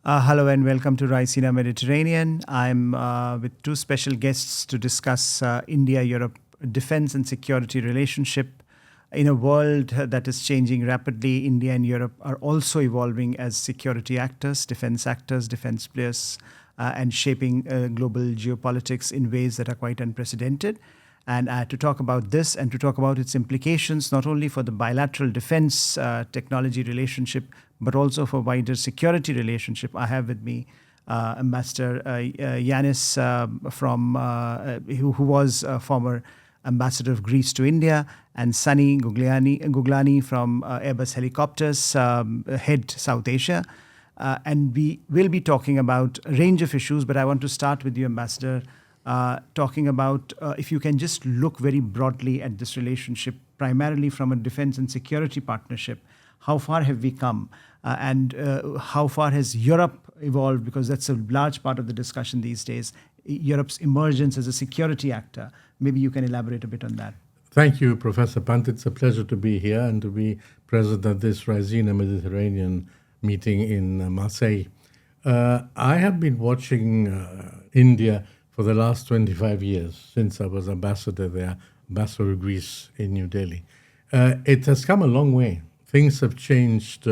Hello and welcome to Raisina Mediterranean. I'm with two special guests to discuss India-Europe defense and security relationship. In a world that is changing rapidly, India and Europe are also evolving as security actors, defense players, and shaping global geopolitics in ways that are quite unprecedented. And to talk about this and to talk about its implications, not only for the bilateral defense technology relationship, but also for wider security relationship, I have with me Ambassador Yanis who was former ambassador of Greece to India, and Sunny Guglani from Airbus Helicopters, head South Asia. And we will be talking about a range of issues, but I want to start with you, Ambassador, talking about if you can just look very broadly at this relationship, primarily from a defense and security partnership. How far have we come? And how far has Europe evolved? Because that's a large part of the discussion these days. Europe's emergence as a security actor. Maybe you can elaborate a bit on that. Thank you, Professor Pant. It's a pleasure to be here and to be present at this Raisina Mediterranean meeting in Marseille. I have been watching India for the last 25 years, since I was ambassador there, ambassador of Greece in New Delhi. It has come a long way. Things have changed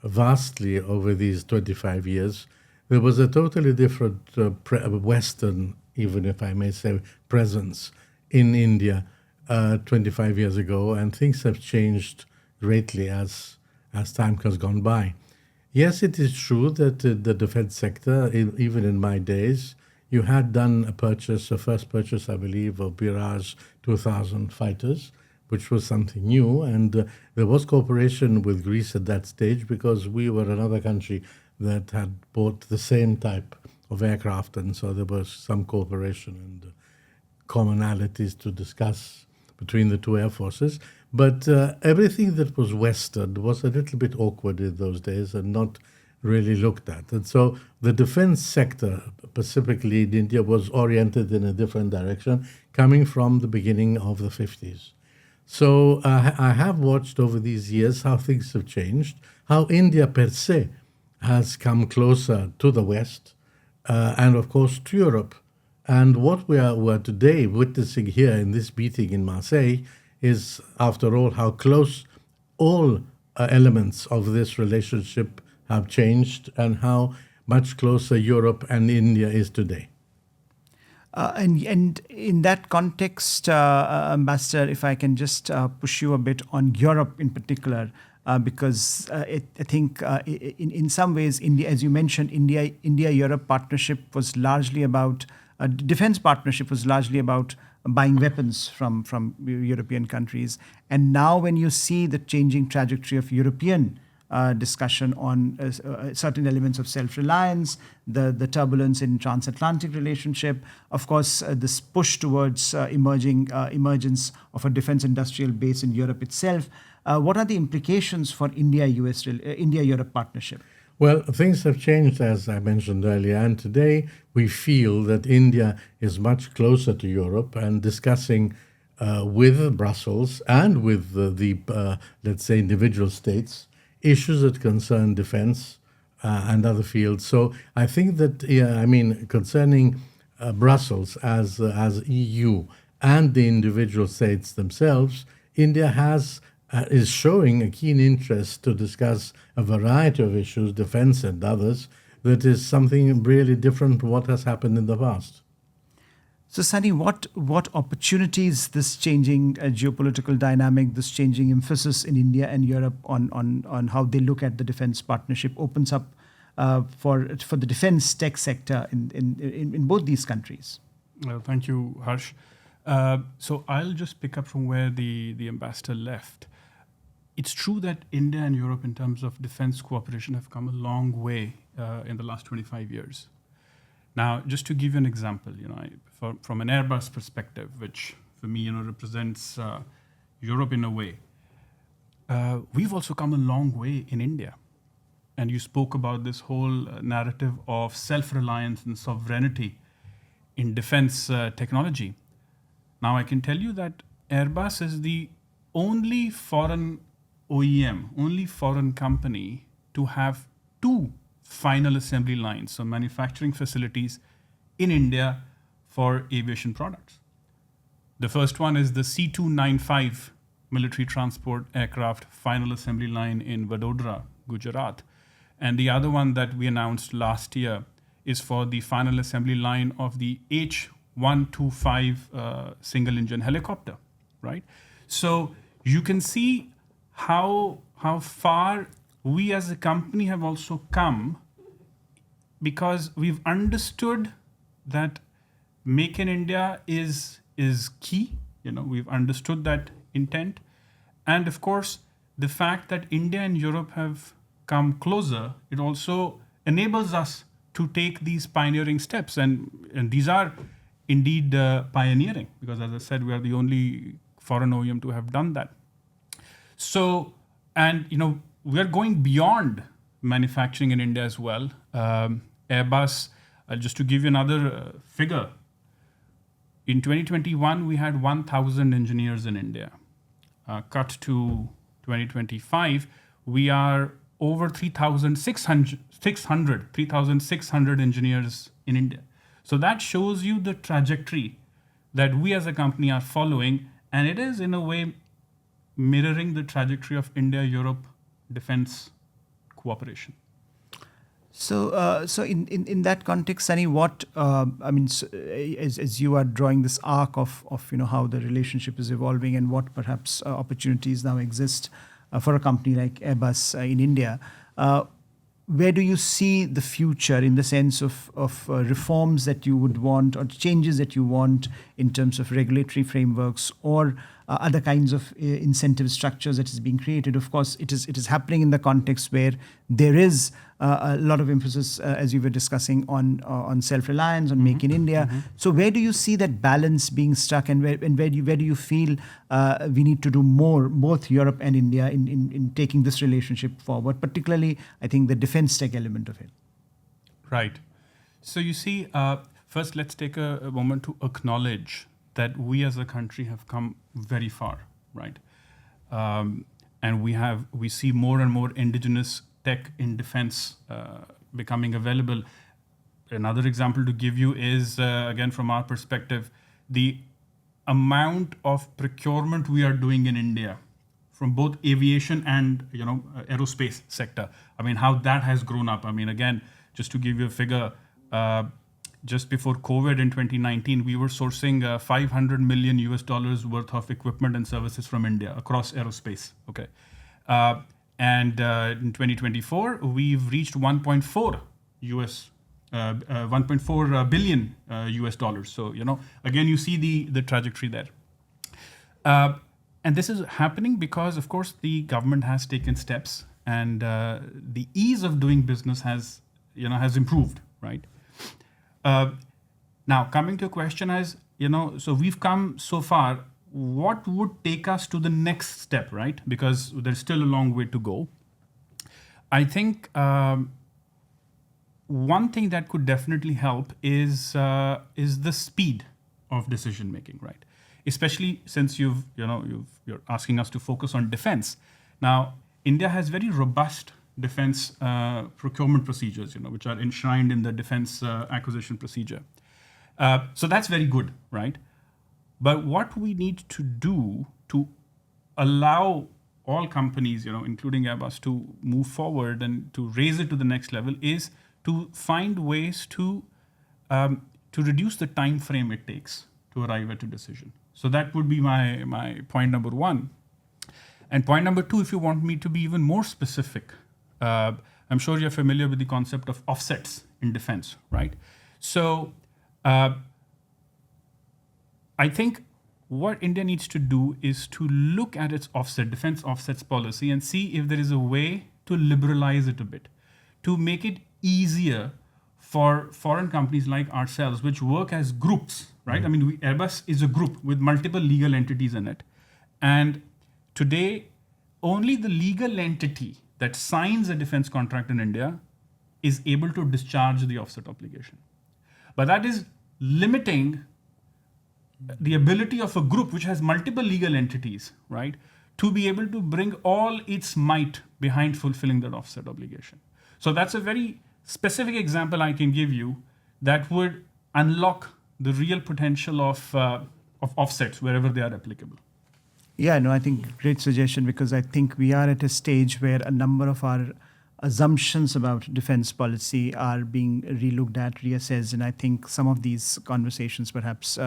vastly over these 25 years. There was a totally different Western, even if I may say, presence in India 25 years ago, and things have changed greatly as time has gone by. Yes, it is true that the defense sector, even in my days, you had done a first purchase, I believe, of Mirage 2000 fighters, which was something new. And there was cooperation with Greece at that stage because we were another country that had bought the same type of aircraft. And so there was some cooperation and commonalities to discuss between the two air forces. But everything that was Western was a little bit awkward in those days and not really looked at. And so the defense sector, specifically in India, was oriented in a different direction, coming from the beginning of the 50s. So I have watched over these years how things have changed, how India per se has come closer to the West, and of course to Europe. And what we are today witnessing here in this meeting in Marseille is, after all, how close all elements of this relationship have changed and how much closer Europe and India is today. And in that context, Ambassador, if I can just push you a bit on Europe in particular, because I think in some ways, India, as you mentioned, India-Europe partnership was largely about, defense partnership was largely about buying weapons from European countries. And now when you see the changing trajectory of European discussion on certain elements of self-reliance, the turbulence in transatlantic relationship, of course, this push towards emergence of a defense industrial base in Europe itself. What are the implications for India-Europe partnership? Well, things have changed, as I mentioned earlier, and today we feel that India is much closer to Europe and discussing with Brussels and with let's say, individual states, issues that concern defense and other fields. So I think that, concerning Brussels as EU and the individual states themselves, India is showing a keen interest to discuss a variety of issues, defense and others, that is something really different from what has happened in the past. So, Sunny, what opportunities this changing geopolitical dynamic, this changing emphasis in India and Europe on how they look at the defense partnership opens up for the defense tech sector in both these countries? Thank you, Harsh. So I'll just pick up from where the ambassador left. It's true that India and Europe, in terms of defense cooperation, have come a long way in the last 25 years. Now, just to give you an example, from an Airbus perspective, which for me, represents Europe in a way, we've also come a long way in India. And you spoke about this whole narrative of self-reliance and sovereignty in defense technology. Now, I can tell you that Airbus is the only foreign OEM, only foreign company to have two final assembly lines, so manufacturing facilities in India for aviation products. The first one is the C-295 military transport aircraft final assembly line in Vadodara, Gujarat. And the other one that we announced last year is for the final assembly line of the H-125 single engine helicopter, right? So you can see how far we as a company have also come, because we've understood that Make in India is key. We've understood that intent. And of course, the fact that India and Europe have come closer, it also enables us to take these pioneering steps. And these are indeed pioneering, because as I said, we are the only foreign OEM to have done that. So, and we are going beyond manufacturing in India as well. Airbus, just to give you another figure, in 2021, we had 1,000 engineers in India. Cut to 2025, we are over 3,600 engineers in India. So that shows you the trajectory that we as a company are following, and it is in a way mirroring the trajectory of India-Europe defense cooperation. So, in that context, Sunny, what as you are drawing this arc of how the relationship is evolving and what perhaps opportunities now exist for a company like Airbus in India, where do you see the future in the sense of reforms that you would want or changes that you want in terms of regulatory frameworks or other kinds of incentive structures that is being created? Of course, it is happening in the context where there is a lot of emphasis, as you were discussing, on self-reliance, on Make in India. Mm-hmm. So where do you see that balance being struck, and where do you feel we need to do more, both Europe and India, in taking this relationship forward, particularly, I think, the defense tech element of it? Right. So you see, first let's take a moment to acknowledge that we as a country have come very far, right? And we see more and more indigenous tech in defense becoming available. Another example to give you is, again, from our perspective, the amount of procurement we are doing in India from both aviation and aerospace sector. I mean, how that has grown up. I mean, again, just to give you a figure, just before COVID in 2019, we were sourcing $500 million worth of equipment and services from India across aerospace. Okay, and in 2024, we've reached 1.4 billion US dollars. So again, you see the trajectory there. And this is happening because, of course, the government has taken steps, and the ease of doing business has improved, right? Now, coming to a question as, so we've come so far, what would take us to the next step, right? Because there's still a long way to go. I think one thing that could definitely help is the speed of decision making, right? Especially since you're asking us to focus on defense. Now, India has very robust defense procurement procedures, which are enshrined in the defense acquisition procedure. So that's very good, right? But what we need to do to allow all companies, including Airbus, to move forward and to raise it to the next level is to find ways to reduce the time frame it takes to arrive at a decision. So that would be my point number one. And point number two, if you want me to be even more specific, I'm sure you're familiar with the concept of offsets in defense, right? So I think what India needs to do is to look at its defense offsets policy and see if there is a way to liberalize it a bit, to make it easier for foreign companies like ourselves, which work as groups, right? Mm-hmm. I mean, Airbus is a group with multiple legal entities in it. And today, only the legal entity that signs a defense contract in India is able to discharge the offset obligation. But that is limiting the ability of a group which has multiple legal entities, right, to be able to bring all its might behind fulfilling that offset obligation. So that's a very specific example I can give you that would unlock the real potential of offsets wherever they are applicable? Yeah, no, I think great suggestion, because I think we are at a stage where a number of our assumptions about defense policy are being relooked at, reassessed, and I think some of these conversations perhaps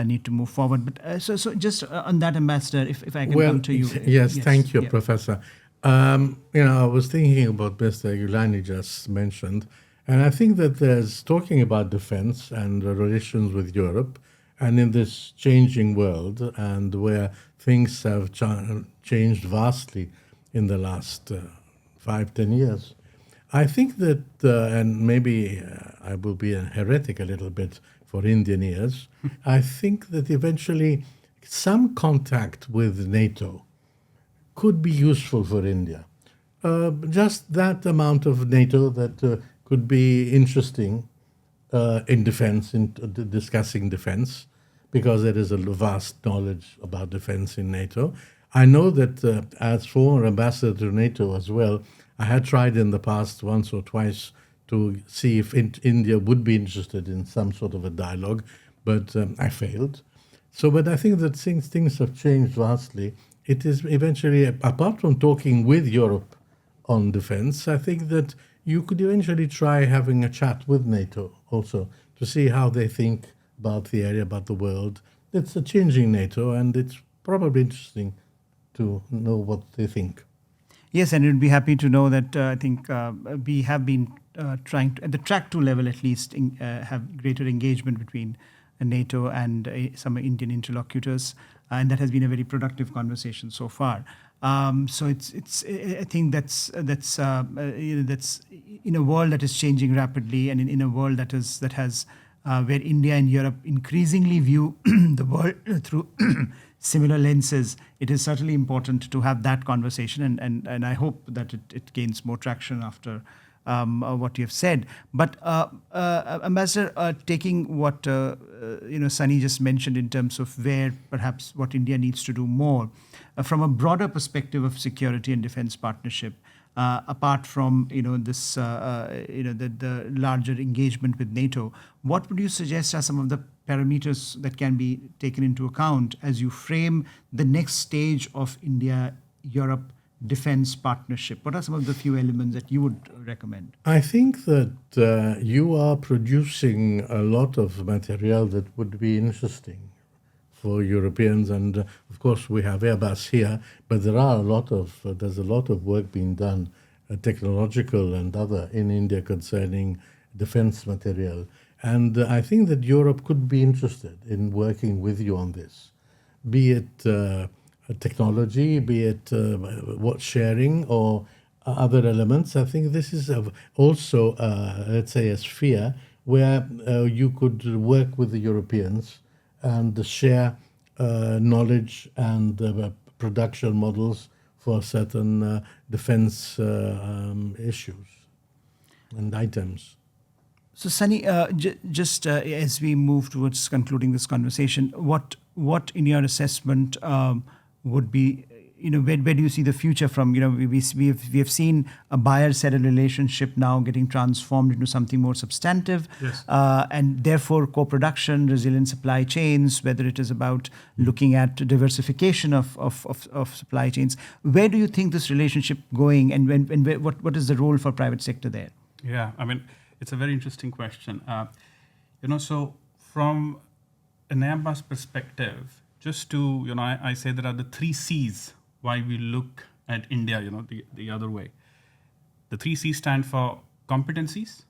need to move forward. But so just on that, Ambassador, if I can come to you. Yes, thank you, yeah. Professor. I was thinking about Mr. Gulani just mentioned, and I think that there's talking about defense and relations with Europe, and in this changing world, and where things have changed vastly in the last 5-10 years, I think that, and maybe I will be a heretic a little bit for Indian ears, I think that eventually some contact with NATO could be useful for India. Just that amount of NATO that could be interesting in defense, in discussing defense, because there is a vast knowledge about defense in NATO. I know that as former ambassador to NATO as well, I had tried in the past once or twice to see if India would be interested in some sort of a dialogue, but I failed. So, but I think that things have changed vastly. It is eventually, apart from talking with Europe on defense, I think that you could eventually try having a chat with NATO also to see how they think about the area, about the world. It's a changing NATO, and it's probably interesting to know what they think. Yes, and we'd be happy to know that I think we have been trying to, at the track 2 level at least, have greater engagement between NATO and some Indian interlocutors, and that has been a very productive conversation so far. So it's I think that's in a world that is changing rapidly, and in a world that has where India and Europe increasingly view the world through similar lenses, it is certainly important to have that conversation, and I hope that it gains more traction after what you have said. But Ambassador, taking what Sunny just mentioned in terms of where perhaps what India needs to do more, from a broader perspective of security and defense partnership, apart from this the larger engagement with NATO, what would you suggest are some of the parameters that can be taken into account as you frame the next stage of India-Europe defense partnership? What are some of the few elements that you would recommend? I think that you are producing a lot of material that would be interesting for Europeans, and of course we have Airbus here, but there's a lot of work being done, technological and other, in India concerning defense material. And I think that Europe could be interested in working with you on this, be it technology, be it what sharing or other elements. I think this is also, let's say, a sphere where you could work with the Europeans and share knowledge and production models for certain defense issues and items. So, Sunny, just as we move towards concluding this conversation, what in your assessment would be, where do you see the future from? We have seen a buyer-seller relationship now getting transformed into something more substantive, Yes. And therefore co-production, resilient supply chains, whether it is about looking at diversification of supply chains. Where do you think this relationship going, and what is the role for private sector there? Yeah, I mean, it's a very interesting question. So from an Airbus perspective, just to, I say there are the 3 C's why we look at India, the other way. The 3 C's stand for competencies,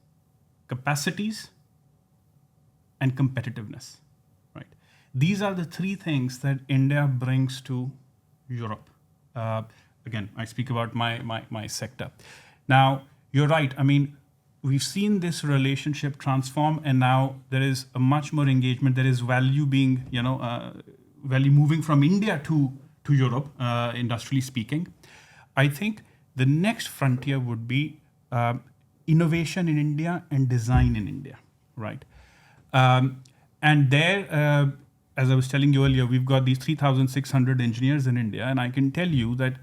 capacities, and competitiveness, right? These are the 3 things that India brings to Europe. Again, I speak about my sector. Now, you're right. I mean, we've seen this relationship transform, and now there is a much more engagement. There is value being, value moving from India to Europe, industrially speaking. I think the next frontier would be innovation in India and design in India, right? And there, as I was telling you earlier, we've got these 3,600 engineers in India, and I can tell you that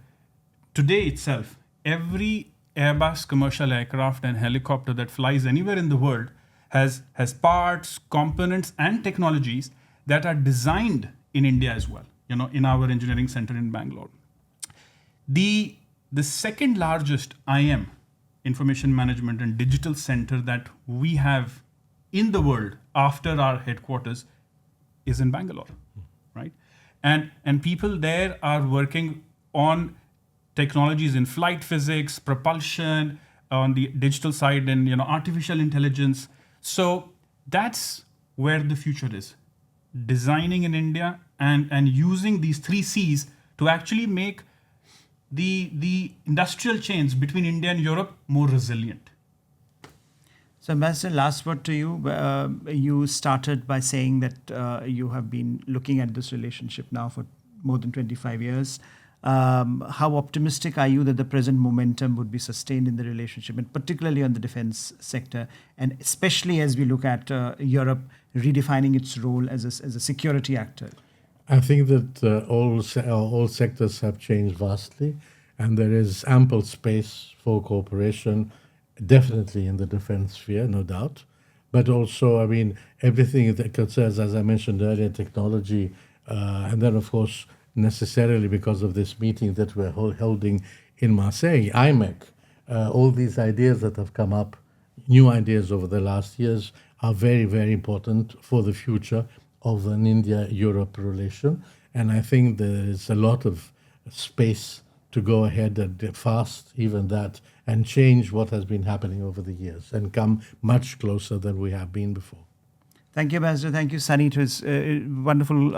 today itself, every Airbus commercial aircraft and helicopter that flies anywhere in the world has parts, components, and technologies that are designed in India as well, in our engineering center in Bangalore. The second largest IM, information management and digital center, that we have in the world after our headquarters is in Bangalore, right? And people there are working on technologies in flight physics, propulsion, on the digital side, and artificial intelligence. So that's where the future is. Designing in India and using these 3 C's to actually make the industrial chains between India and Europe more resilient. So, Ambassador, last word to you. You started by saying that you have been looking at this relationship now for more than 25 years. How optimistic are you that the present momentum would be sustained in the relationship, and particularly on the defense sector, and especially as we look at Europe redefining its role as a security actor? I think that all sectors have changed vastly, and there is ample space for cooperation, definitely in the defense sphere, no doubt. But also, I mean, everything that concerns, as I mentioned earlier, technology, and then, of course, necessarily because of this meeting that we're holding in Marseille, IMEC, all these ideas that have come up, new ideas over the last years, are very, very important for the future of an India-Europe relation. And I think there is a lot of space to go ahead and fast, even that, and change what has been happening over the years and come much closer than we have been before. Thank you, Ambassador. Thank you, Sunny. It was wonderful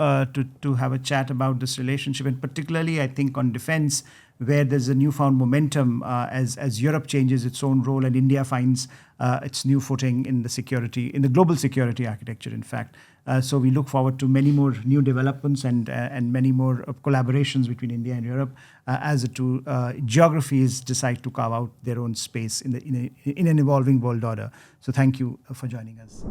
to have a chat about this relationship, and particularly, I think, on defense, where there's a newfound momentum as Europe changes its own role and India finds its new footing in the global security architecture, in fact. So we look forward to many more new developments and many more collaborations between India and Europe as the two geographies decide to carve out their own space in an evolving world order. So thank you for joining us.